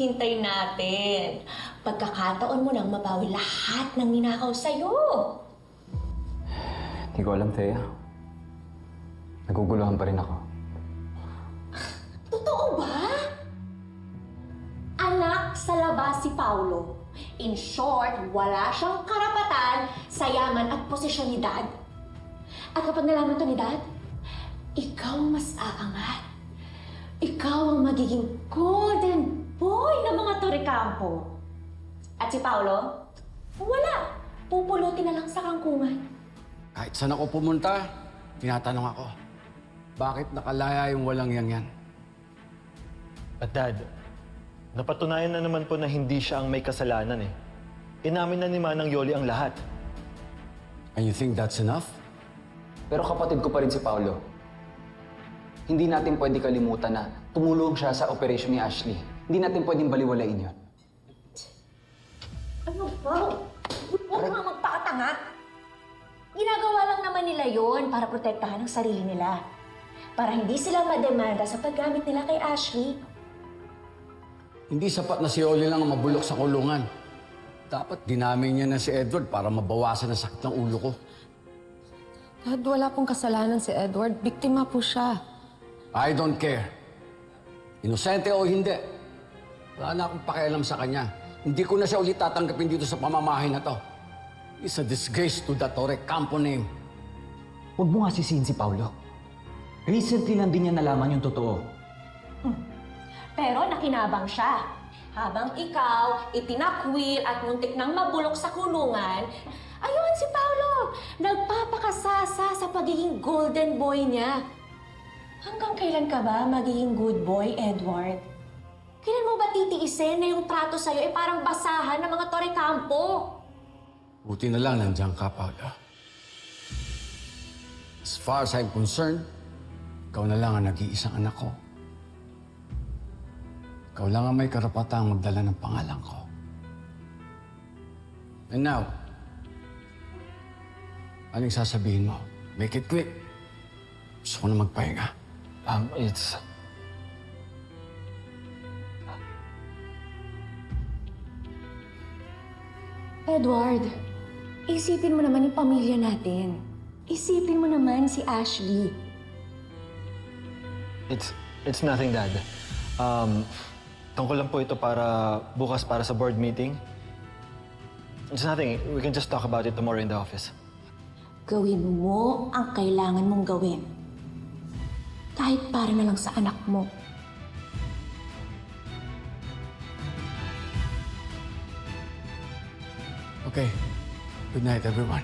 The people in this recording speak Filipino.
hinihintay natin. Pagkakataon mo nang mabawi lahat ng ninakaw sa'yo. Hindi ko alam, Thea. Naguguluhan pa rin ako. Totoo ba? Anak sa labas si Paulo. In short, wala siyang karapatan sa yaman at posisyon ni Dad. At kapag nalaman to ni Dad, ikaw mas aangat. Ikaw ang magiging golden boy ng mga Torrecampo. At si Paulo, wala. Pupulutin na lang sa kangkungan. Kahit saan ako pumunta, tinatanong ako, bakit nakalaya yung walang yan? At Dad, napatunayan na naman po na hindi siya ang may kasalanan eh. Inamin na ni Manang Yoli ang lahat. And you think that's enough? Pero kapatid ko pa rin si Paolo. Hindi natin pwede kalimutan na tumulong siya sa operasyon ni Ashley. Hindi natin pwedeng baliwalain yun. Ano ba? Huwag nga magpakatanga. Ginagawa lang naman nila yon para protektahan ang sarili nila. Para hindi sila mademanda sa paggamit nila kay Ashley. Hindi sapat na si Oli lang ang mabulok sa kulungan. Dapat dinamay niya na si Edward para mabawasan ang sakit ng ulo ko. Dad, wala pong kasalanan si Edward. Biktima po siya. I don't care. Inosente o hindi. Wala na akong pakialam sa kanya. Hindi ko na siya ulit tatanggapin dito sa pamamahay na to. It's a disgrace to the Torrecampo name. Huwag mo nga sisihin si Paulo. Recently lang din niya nalaman yung totoo. Pero nakinabang siya. Habang ikaw, itinakwil at muntik nang mabulok sa kulungan, ayun si Paulo, nagpapakasasa sa pagiging golden boy niya. Hanggang kailan ka ba magiging good boy, Edward? Kailan mo ba titiisin na yung trato sa'yo ay parang basahan ng mga Torrecampo? Buti na lang nandiyan ka, Paula. As far as I'm concerned, ikaw na lang ang nag-iisang anak ko. Ikaw lang ang may karapatang magdala ng pangalan ko. And now, anong sasabihin mo? Make it quick. Gusto ko na magpahinga. It's... Edward, isipin mo naman yung pamilya natin. Isipin mo naman si Ashley. It's nothing, Dad. Tungkol lang po ito para bukas para sa board meeting. It's nothing. We can just talk about it tomorrow in the office. Gawin mo ang kailangan mong gawin. Kahit para na lang sa anak mo. Okay. Good night, everyone.